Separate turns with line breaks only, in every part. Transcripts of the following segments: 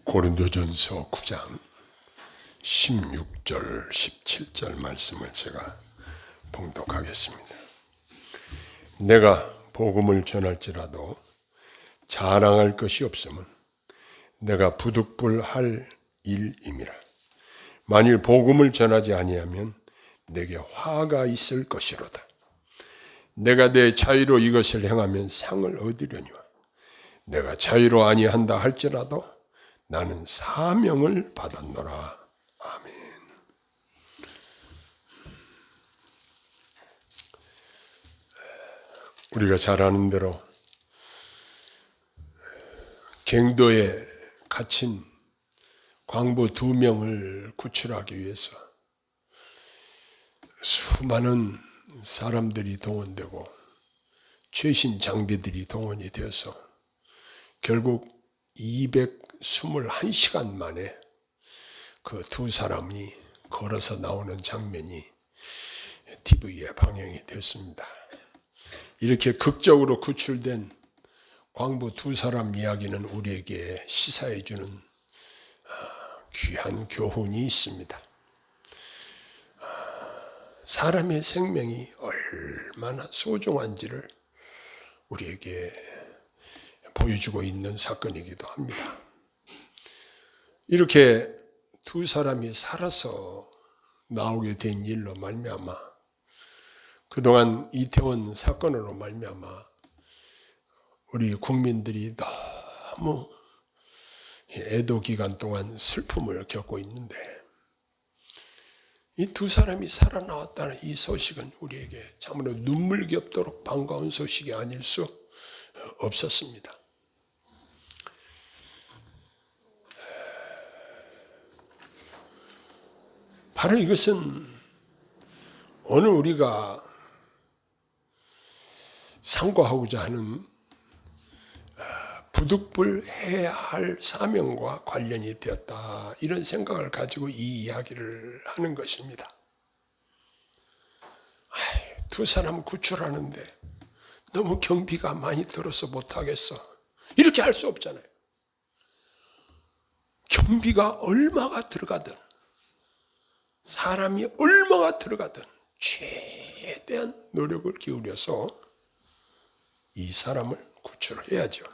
고린도전서 9장 16절 17절 말씀을 제가 봉독하겠습니다. 내가 복음을 전할지라도 자랑할 것이 없으면 내가 부득불할 일임이라. 만일 복음을 전하지 아니하면 내게 화가 있을 것이로다. 내가 내 자유로 이것을 행하면 상을 얻으려니와 내가 자유로 아니한다 할지라도 나는 사명을 받았노라. 아멘. 우리가 잘 아는 대로 갱도에 갇힌 광부 2명을 구출하기 위해서 수많은 사람들이 동원되고 최신 장비들이 동원이 되어서 결국 221시간 만에 그 2사람이 걸어서 나오는 장면이 TV에 방영이 됐습니다. 이렇게 극적으로 구출된 광부 2사람 이야기는 우리에게 시사해주는 귀한 교훈이 있습니다. 사람의 생명이 얼마나 소중한지를 우리에게 보여주고 있는 사건이기도 합니다. 이렇게 2사람이 살아서 나오게 된 일로 말미암아 그동안 이태원 사건으로 말미암아 우리 국민들이 너무 애도 기간 동안 슬픔을 겪고 있는데 이 2사람이 살아나왔다는 이 소식은 우리에게 참으로 눈물겹도록 반가운 소식이 아닐 수 없었습니다. 바로 이것은 오늘 우리가 상고하고자 하는 부득불해야 할 사명과 관련이 되었다. 이런 생각을 가지고 이 이야기를 하는 것입니다. 2사람 구출하는데 너무 경비가 많이 들어서 못하겠어. 이렇게 할 수 없잖아요. 경비가 얼마가 들어가든 사람이 얼마가 들어가든 최대한 노력을 기울여서 이 사람을 구출해야죠.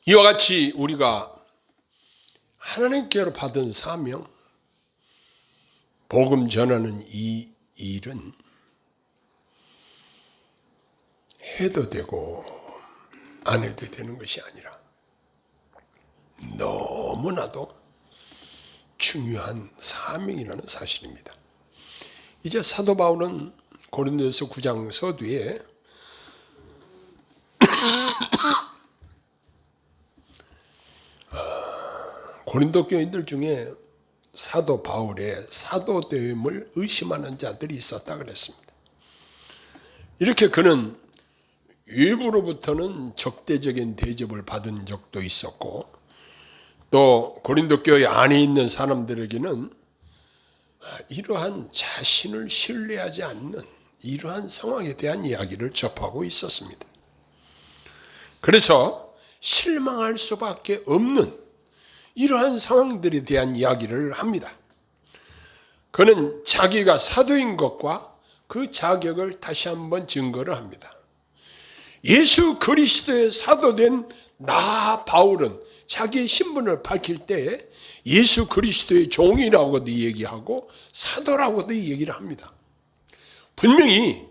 이와 같이 우리가 하나님께로 받은 사명, 복음 전하는 이 일은 해도 되고 안 해도 되는 것이 아니라 너무나도 중요한 사명이라는 사실입니다. 이제 사도 바울은 고린도서 9장 서두에 고린도 교인들 중에 사도 바울의 사도됨을 의심하는 자들이 있었다 그랬습니다. 이렇게 그는 외부로부터는 적대적인 대접을 받은 적도 있었고 또 고린도 교회 안에 있는 사람들에게는 이러한 자신을 신뢰하지 않는 이러한 상황에 대한 이야기를 접하고 있었습니다. 그래서 실망할 수밖에 없는 이러한 상황들에 대한 이야기를 합니다. 그는 자기가 사도인 것과 그 자격을 다시 한번 증거를 합니다. 예수 그리스도의 사도된 나 바울은 자기의 신분을 밝힐 때 예수 그리스도의 종이라고도 얘기하고 사도라고도 얘기를 합니다. 분명히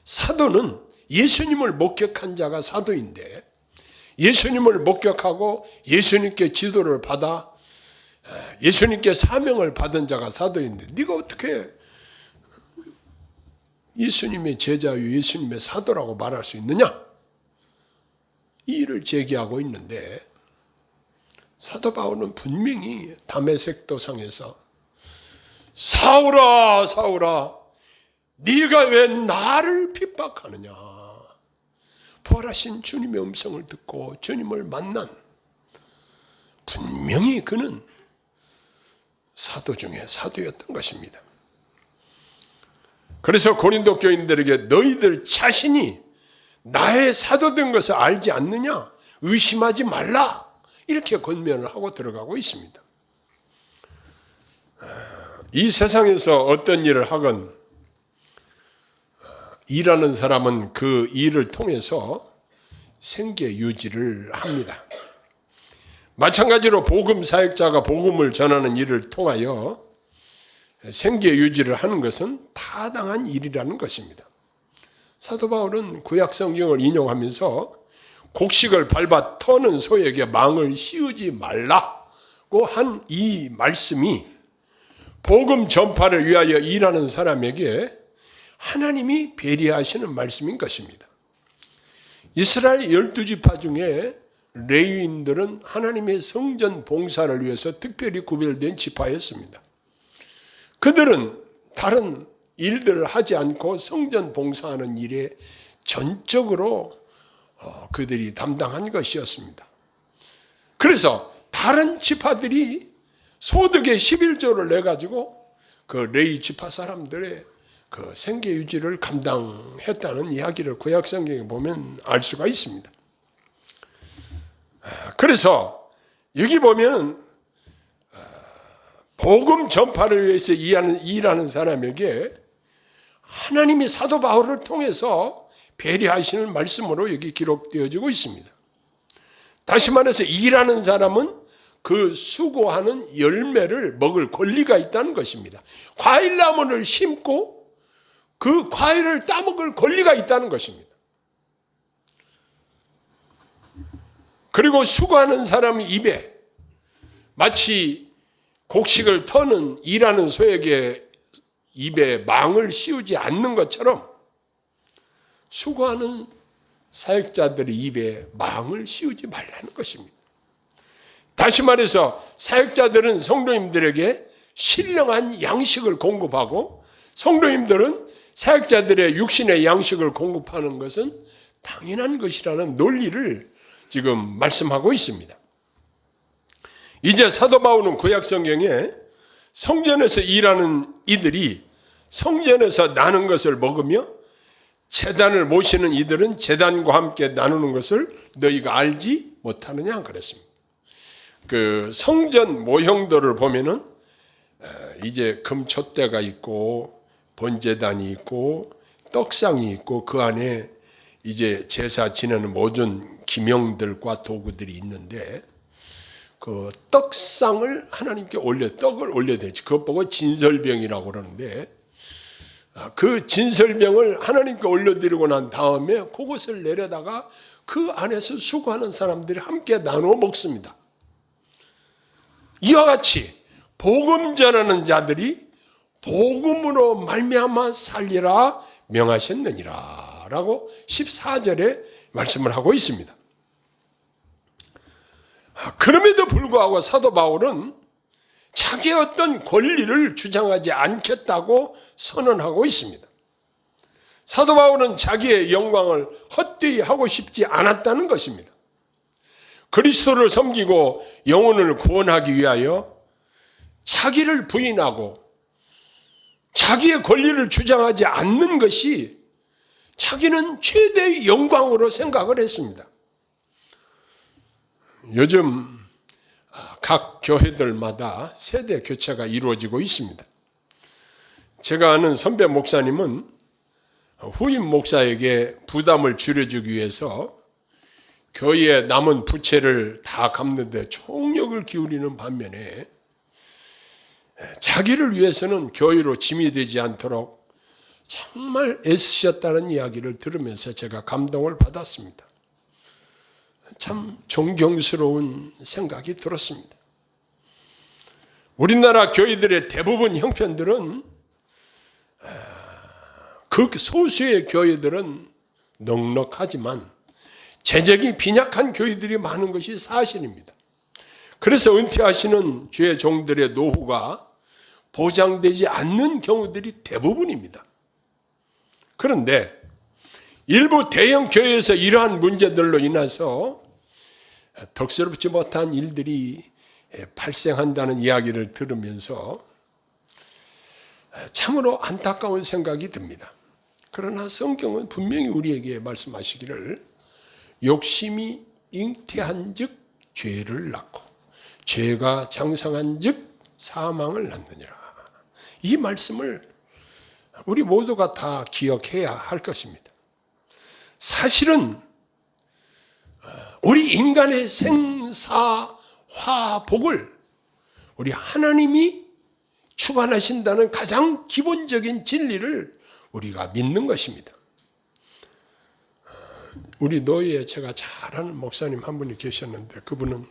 사도는 예수님을 목격한 자가 사도인데 예수님을 목격하고 예수님께 지도를 받아 예수님께 사명을 받은 자가 사도인데 네가 어떻게 예수님의 제자요 예수님의 사도라고 말할 수 있느냐? 이 일을 제기하고 있는데 사도 바울은 분명히 다메섹 도상에서 사울아 사울아 네가 왜 나를 핍박하느냐? 부활하신 주님의 음성을 듣고 주님을 만난 분명히 그는 사도 중에 사도였던 것입니다. 그래서 고린도 교인들에게 너희들 자신이 나의 사도된 것을 알지 않느냐? 의심하지 말라. 이렇게 권면을 하고 들어가고 있습니다. 이 세상에서 어떤 일을 하건 일하는 사람은 그 일을 통해서 생계 유지를 합니다. 마찬가지로 복음 사역자가 복음을 전하는 일을 통하여 생계 유지를 하는 것은 타당한 일이라는 것입니다. 사도 바울은 구약 성경을 인용하면서 곡식을 밟아 터는 소에게 망을 씌우지 말라고 한 이 말씀이 복음 전파를 위하여 일하는 사람에게 하나님이 배려하시는 말씀인 것입니다. 이스라엘 12지파 중에 레위인들은 하나님의 성전 봉사를 위해서 특별히 구별된 지파였습니다. 그들은 다른 일들을 하지 않고 성전 봉사하는 일에 전적으로 그들이 담당한 것이었습니다. 그래서 다른 지파들이 소득의 11조를 내가지고 그 레위 지파 사람들의 그 생계 유지를 감당했다는 이야기를 구약 성경에 보면 알 수가 있습니다. 그래서 여기 보면 복음 전파를 위해서 일하는 사람에게 하나님이 사도 바울을 통해서 배려하시는 말씀으로 여기 기록되어지고 있습니다. 다시 말해서 일하는 사람은 그 수고하는 열매를 먹을 권리가 있다는 것입니다. 과일나무를 심고 그 과일을 따먹을 권리가 있다는 것입니다. 그리고 수고하는 사람 입에 마치 곡식을 터는 일하는 소에게 입에 망을 씌우지 않는 것처럼 수고하는 사역자들의 입에 망을 씌우지 말라는 것입니다. 다시 말해서 사역자들은 성도님들에게 신령한 양식을 공급하고 성도님들은 사역자들의 육신의 양식을 공급하는 것은 당연한 것이라는 논리를 지금 말씀하고 있습니다. 이제 사도 바울은 구약 성경에 성전에서 일하는 이들이 성전에서 나눈 것을 먹으며 제단을 모시는 이들은 제단과 함께 나누는 것을 너희가 알지 못하느냐 그랬습니다. 그 성전 모형들을 보면은 이제 금촛대가 있고 번제단이 있고 떡상이 있고 그 안에 이제 제사 지내는 모든 기명들과 도구들이 있는데 그 떡상을 하나님께 떡을 올려야 되지. 그것 보고 진설병이라고 그러는데 그 진설병을 하나님께 올려드리고 난 다음에 그것을 내려다가 그 안에서 수고하는 사람들이 함께 나누어 먹습니다. 이와 같이 복음 전하는 자들이 복음으로 말미암아 살리라 명하셨느니라 라고 14절에 말씀을 하고 있습니다. 그럼에도 불구하고 사도 바울은 자기의 어떤 권리를 주장하지 않겠다고 선언하고 있습니다. 사도 바울은 자기의 영광을 헛되이 하고 싶지 않았다는 것입니다. 그리스도를 섬기고 영혼을 구원하기 위하여 자기를 부인하고 자기의 권리를 주장하지 않는 것이 자기는 최대의 영광으로 생각을 했습니다. 요즘 각 교회들마다 세대 교체가 이루어지고 있습니다. 제가 아는 선배 목사님은 후임 목사에게 부담을 줄여주기 위해서 교회에 남은 부채를 다 갚는 데 총력을 기울이는 반면에 자기를 위해서는 교회로 짐이 되지 않도록 정말 애쓰셨다는 이야기를 들으면서 제가 감동을 받았습니다. 참 존경스러운 생각이 들었습니다. 우리나라 교회들의 대부분 형편들은 그 소수의 교회들은 넉넉하지만 재정이 빈약한 교회들이 많은 것이 사실입니다. 그래서 은퇴하시는 주의 종들의 노후가 보장되지 않는 경우들이 대부분입니다. 그런데 일부 대형 교회에서 이러한 문제들로 인해서 덕스럽지 못한 일들이 발생한다는 이야기를 들으면서 참으로 안타까운 생각이 듭니다. 그러나 성경은 분명히 우리에게 말씀하시기를 욕심이 잉태한 즉 죄를 낳고 죄가 장성한 즉 사망을 낳느니라. 이 말씀을 우리 모두가 다 기억해야 할 것입니다. 사실은 우리 인간의 생사화복을 우리 하나님이 주관하신다는 가장 기본적인 진리를 우리가 믿는 것입니다. 우리 노예에 제가 잘 아는 목사님 한 분이 계셨는데 그분은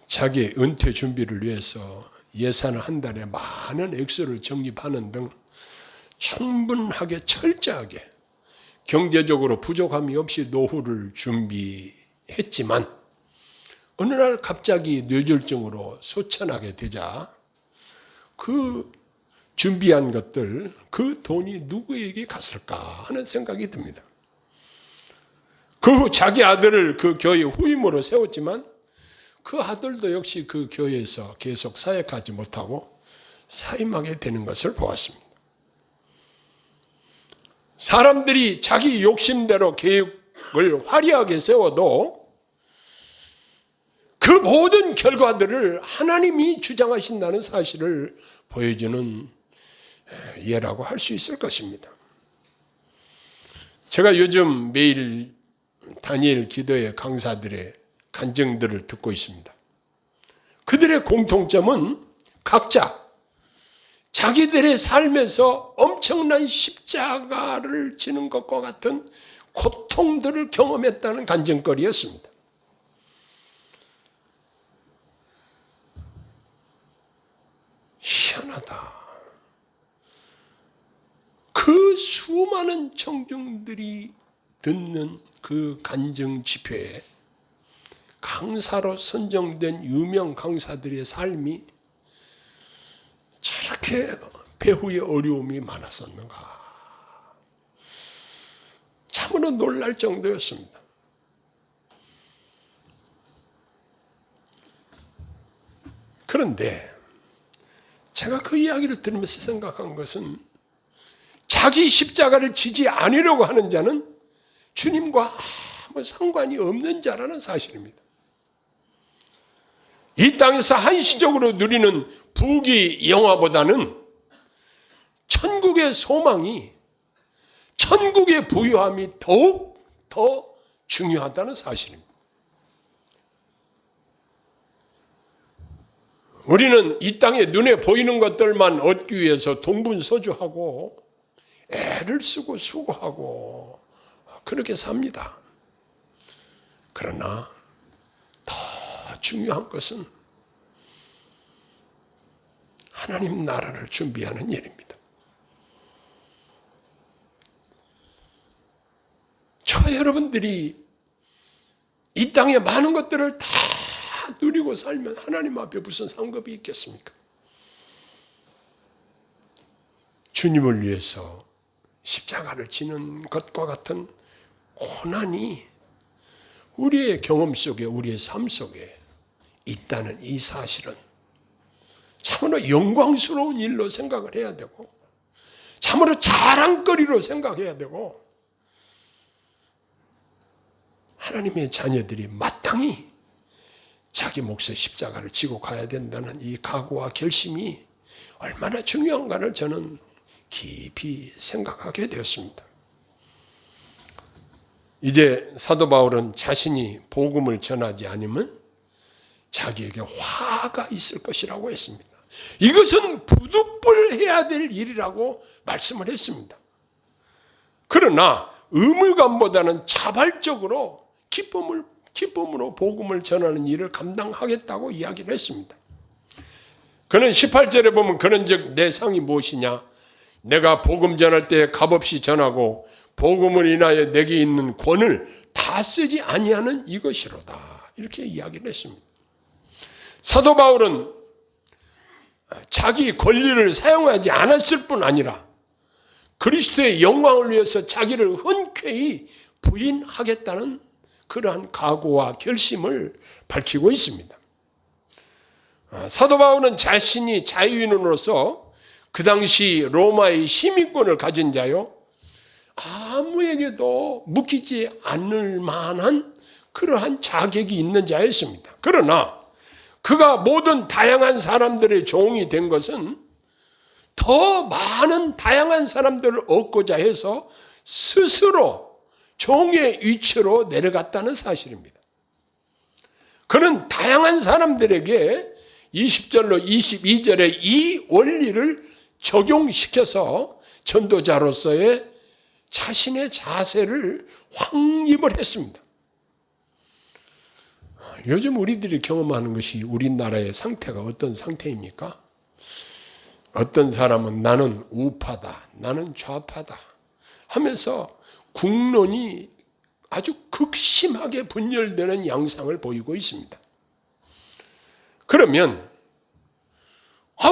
자기 은퇴 준비를 위해서 예산을 한 달에 많은 액수를 적립하는 등 충분하게 철저하게 경제적으로 부족함이 없이 노후를 준비했지만 어느 날 갑자기 뇌졸중으로 소천하게 되자 그 준비한 것들, 그 돈이 누구에게 갔을까 하는 생각이 듭니다. 그 후 자기 아들을 그 교회 후임으로 세웠지만 그 아들도 역시 그 교회에서 계속 사역하지 못하고 사임하게 되는 것을 보았습니다. 사람들이 자기 욕심대로 계획을 화려하게 세워도 그 모든 결과들을 하나님이 주장하신다는 사실을 보여주는 예라고 할 수 있을 것입니다. 제가 요즘 매일 다니엘 기도회 강사들의 간증들을 듣고 있습니다. 그들의 공통점은 각자 자기들의 삶에서 엄청난 십자가를 지는 것과 같은 고통들을 경험했다는 간증거리였습니다. 희한하다. 그 수많은 청중들이 듣는 그 간증 집회에 강사로 선정된 유명 강사들의 삶이 저렇게 배후의 어려움이 많았었는가. 참으로 놀랄 정도였습니다. 그런데 제가 그 이야기를 들으면서 생각한 것은 자기 십자가를 지지 않으려고 하는 자는 주님과 아무 상관이 없는 자라는 사실입니다. 이 땅에서 한시적으로 누리는 부귀 영화보다는 천국의 소망이, 천국의 부유함이 더욱 더 중요하다는 사실입니다. 우리는 이 땅에 눈에 보이는 것들만 얻기 위해서 동분서주하고 애를 쓰고 수고하고 그렇게 삽니다. 그러나 더 중요한 것은 하나님 나라를 준비하는 일입니다. 저와 여러분들이 이 땅의 많은 것들을 다 누리고 살면 하나님 앞에 무슨 상급이 있겠습니까? 주님을 위해서 십자가를 지는 것과 같은 고난이 우리의 경험 속에, 우리의 삶 속에 있다는 이 사실은 참으로 영광스러운 일로 생각을 해야 되고 참으로 자랑거리로 생각해야 되고 하나님의 자녀들이 마땅히 자기 몫의 십자가를 지고 가야 된다는 이 각오와 결심이 얼마나 중요한가를 저는 깊이 생각하게 되었습니다. 이제 사도 바울은 자신이 복음을 전하지 않으면 자기에게 화가 있을 것이라고 했습니다. 이것은 부득불해야 될 일이라고 말씀을 했습니다. 그러나 의무감보다는 자발적으로 기쁨으로 복음을 전하는 일을 감당하겠다고 이야기를 했습니다. 그는 18절에 보면 그런즉 내 상이 무엇이냐? 내가 복음 전할 때 값없이 전하고 복음을 인하여 내게 있는 권을 다 쓰지 아니하는 이것이로다. 이렇게 이야기를 했습니다. 사도 바울은 자기 권리를 사용하지 않았을 뿐 아니라 그리스도의 영광을 위해서 자기를 흔쾌히 부인하겠다는 그러한 각오와 결심을 밝히고 있습니다. 사도 바울은 자신이 자유인으로서 그 당시 로마의 시민권을 가진 자요, 아무에게도 묶이지 않을 만한 그러한 자격이 있는 자였습니다. 그러나 그가 모든 다양한 사람들의 종이 된 것은 더 많은 다양한 사람들을 얻고자 해서 스스로 종의 위치로 내려갔다는 사실입니다. 그는 다양한 사람들에게 20절로 22절에 이 원리를 적용시켜서 전도자로서의 자신의 자세를 확립을 했습니다. 요즘 우리들이 경험하는 것이 우리나라의 상태가 어떤 상태입니까? 어떤 사람은 나는 우파다, 나는 좌파다 하면서 국론이 아주 극심하게 분열되는 양상을 보이고 있습니다. 그러면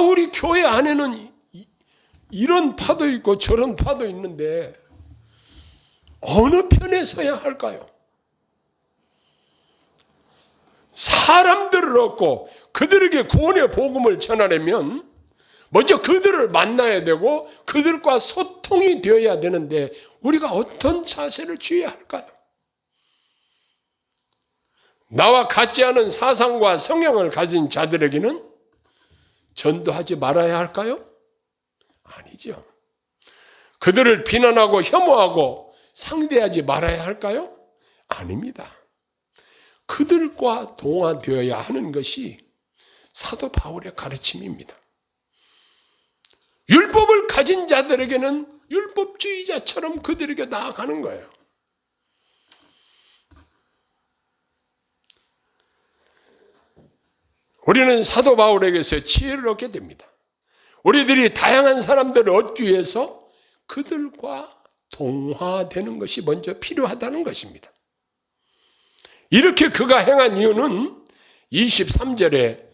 우리 교회 안에는 이런 파도 있고 저런 파도 있는데 어느 편에 서야 할까요? 사람들을 얻고 그들에게 구원의 복음을 전하려면 먼저 그들을 만나야 되고 그들과 소통이 되어야 되는데 우리가 어떤 자세를 취해야 할까요? 나와 같지 않은 사상과 성향을 가진 자들에게는 전도하지 말아야 할까요? 아니죠. 그들을 비난하고 혐오하고 상대하지 말아야 할까요? 아닙니다. 그들과 동화되어야 하는 것이 사도 바울의 가르침입니다. 율법을 가진 자들에게는 율법주의자처럼 그들에게 나아가는 거예요. 우리는 사도 바울에게서 지혜를 얻게 됩니다. 우리들이 다양한 사람들을 얻기 위해서 그들과 동화되는 것이 먼저 필요하다는 것입니다. 이렇게 그가 행한 이유는 23절에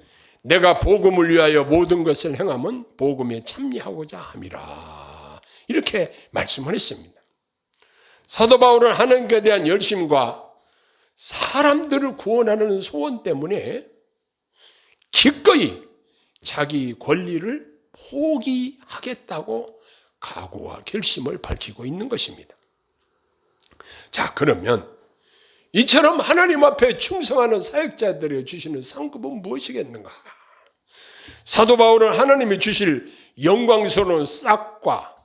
내가 복음을 위하여 모든 것을 행함은 복음에 참여하고자 함이라 이렇게 말씀을 했습니다. 사도 바울은 하나님께 대한 열심과 사람들을 구원하는 소원 때문에 기꺼이 자기 권리를 포기하겠다고 각오와 결심을 밝히고 있는 것입니다. 자, 그러면 이처럼 하나님 앞에 충성하는 사역자들이 주시는 상급은 무엇이겠는가? 사도 바울은 하나님이 주실 영광스러운 싹과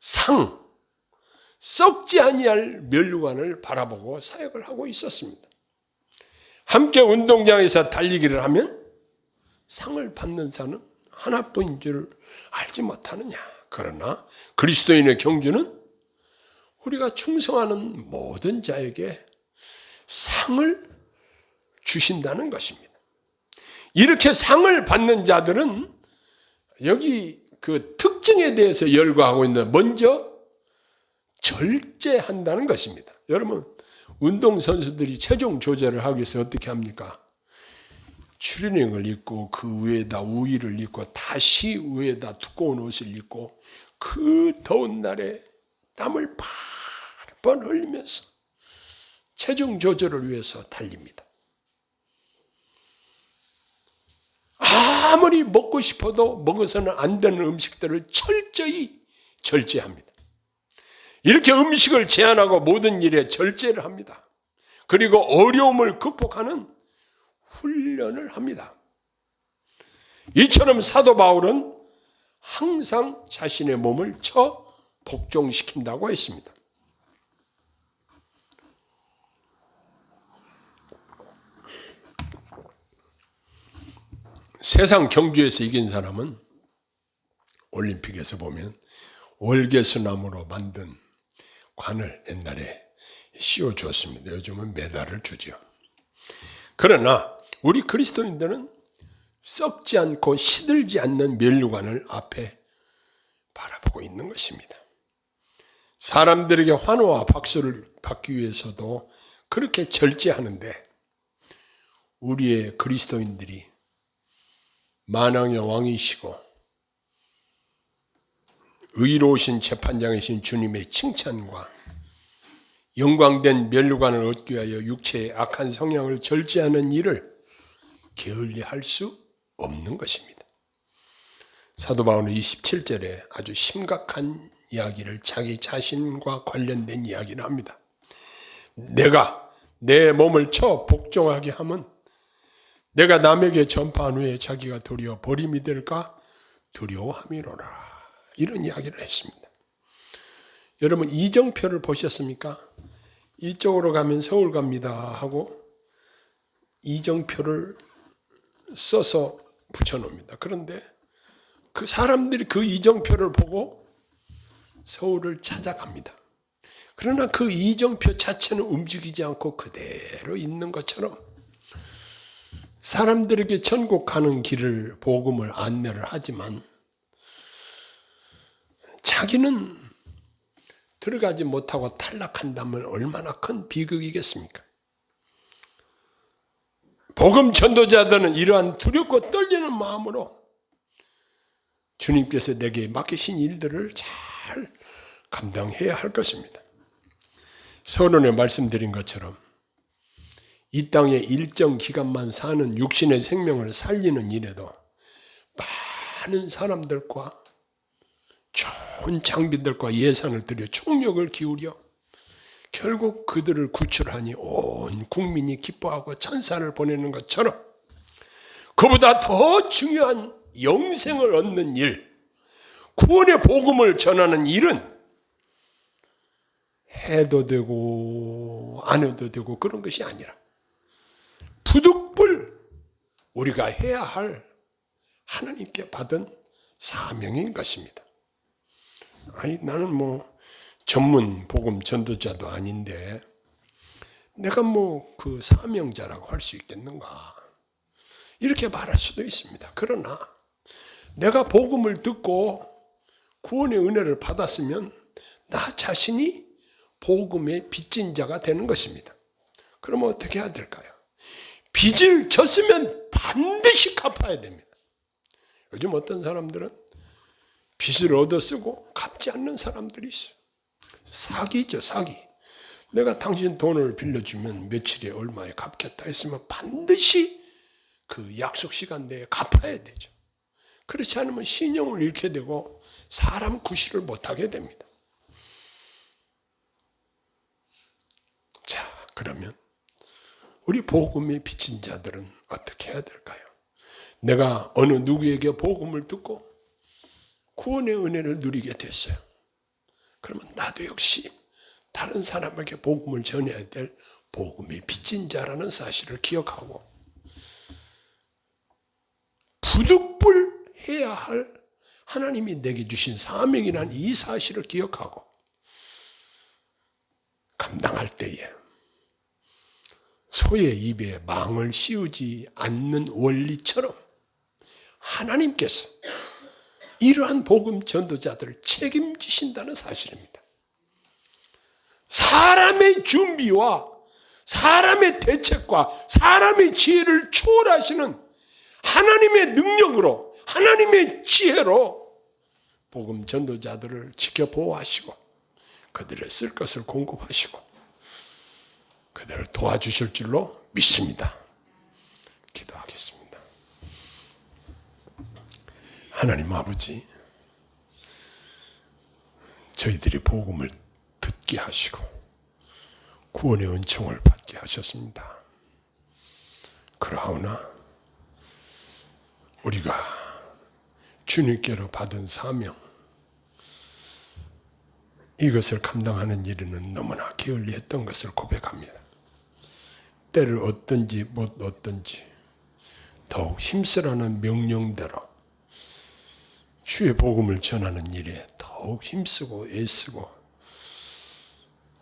상, 썩지 아니할 면류관을 바라보고 사역을 하고 있었습니다. 함께 운동장에서 달리기를 하면 상을 받는 자는 하나뿐인 줄 알지 못하느냐. 그러나 그리스도인의 경주는 우리가 충성하는 모든 자에게 상을 주신다는 것입니다. 이렇게 상을 받는 자들은 여기 그 특징에 대해서 열거하고 있는 먼저 절제한다는 것입니다. 여러분, 운동선수들이 체중 조절을 하기 위해서 어떻게 합니까? 추리닝을 입고 그 위에다 우의를 입고 다시 위에다 두꺼운 옷을 입고 그 더운 날에 땀을 펄펄 흘리면서 체중 조절을 위해서 달립니다. 아무리 먹고 싶어도 먹어서는 안 되는 음식들을 철저히 절제합니다. 이렇게 음식을 제한하고 모든 일에 절제를 합니다. 그리고 어려움을 극복하는 훈련을 합니다. 이처럼 사도 바울은 항상 자신의 몸을 복종시킨다고 했습니다. 세상 경주에서 이긴 사람은 올림픽에서 보면 월계수나무로 만든 관을 옛날에 씌워주었습니다. 요즘은 메달을 주죠. 그러나 우리 그리스도인들은 썩지 않고 시들지 않는 면류관을 앞에 바라보고 있는 것입니다. 사람들에게 환호와 박수를 받기 위해서도 그렇게 절제하는데 우리의 그리스도인들이 만왕의 왕이시고 의로우신 재판장이신 주님의 칭찬과 영광된 면류관을 얻기 위하여 육체의 악한 성향을 절제하는 일을 게을리할 수 없는 것입니다. 사도 바울은 27절에 아주 심각한 이야기를 자기 자신과 관련된 이야기를 합니다. 내가 내 몸을 쳐 복종하게 하면 내가 남에게 전파한 후에 자기가 도리어 버림이 될까 두려워함이로라. 이런 이야기를 했습니다. 여러분 이정표를 보셨습니까? 이쪽으로 가면 서울 갑니다 하고 이정표를 써서 붙여놓습니다. 그런데 그 사람들이 그 이정표를 보고 서울을 찾아갑니다. 그러나 그 이정표 자체는 움직이지 않고 그대로 있는 것처럼 사람들에게 천국 가는 길을 복음을 안내를 하지만 자기는 들어가지 못하고 탈락한다면 얼마나 큰 비극이겠습니까? 복음 전도자들은 이러한 두렵고 떨리는 마음으로 주님께서 내게 맡기신 일들을 잘 감당해야 할 것입니다. 서론에 말씀드린 것처럼 이 땅에 일정 기간만 사는 육신의 생명을 살리는 일에도 많은 사람들과 좋은 장비들과 예산을 들여 총력을 기울여 결국 그들을 구출하니 온 국민이 기뻐하고 천사를 보내는 것처럼 그보다 더 중요한 영생을 얻는 일, 구원의 복음을 전하는 일은 해도 되고 안 해도 되고 그런 것이 아니라 부득불 우리가 해야 할 하나님께 받은 사명인 것입니다. 아니 나는 전문 복음 전도자도 아닌데 내가 그 사명자라고 할 수 있겠는가? 이렇게 말할 수도 있습니다. 그러나 내가 복음을 듣고 구원의 은혜를 받았으면 나 자신이 복음의 빚진 자가 되는 것입니다. 그러면 어떻게 해야 될까요? 빚을 졌으면 반드시 갚아야 됩니다. 요즘 어떤 사람들은 빚을 얻어 쓰고 갚지 않는 사람들이 있어요. 사기죠, 사기. 내가 당신 돈을 빌려주면 며칠에 얼마에 갚겠다 했으면 반드시 그 약속 시간 내에 갚아야 되죠. 그렇지 않으면 신용을 잃게 되고 사람 구실을 못하게 됩니다. 자, 그러면 우리 복음에 비친 자들은 어떻게 해야 될까요? 내가 어느 누구에게 복음을 듣고 구원의 은혜를 누리게 됐어요. 그러면 나도 역시 다른 사람에게 복음을 전해야 될 복음의 빚진 자라는 사실을 기억하고 부득불 해야 할 하나님이 내게 주신 사명이라는 이 사실을 기억하고 감당할 때에 소의 입에 망을 씌우지 않는 원리처럼 하나님께서 이러한 복음 전도자들을 책임지신다는 사실입니다. 사람의 준비와 사람의 대책과 사람의 지혜를 초월하시는 하나님의 능력으로 하나님의 지혜로 복음 전도자들을 지켜보호하시고 그들을 쓸 것을 공급하시고 그들을 도와주실 줄로 믿습니다. 기도하겠습니다. 하나님 아버지, 저희들이 복음을 듣게 하시고 구원의 은총을 받게 하셨습니다. 그러나 우리가 주님께로 받은 사명, 이것을 감당하는 일에는 너무나 게을리했던 것을 고백합니다. 때를 얻든지 못 얻든지 더욱 힘쓰라는 명령대로 주의 복음을 전하는 일에 더욱 힘쓰고 애쓰고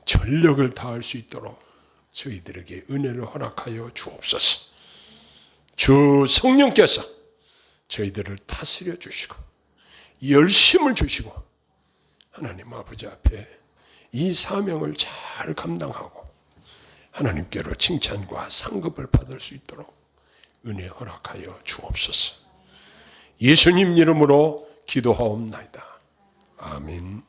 전력을 다할 수 있도록 저희들에게 은혜를 허락하여 주옵소서. 주 성령께서 저희들을 다스려 주시고 열심을 주시고 하나님 아버지 앞에 이 사명을 잘 감당하고 하나님께로 칭찬과 상급을 받을 수 있도록 은혜 허락하여 주옵소서. 예수님 이름으로 기도하옵나이다. 아멘.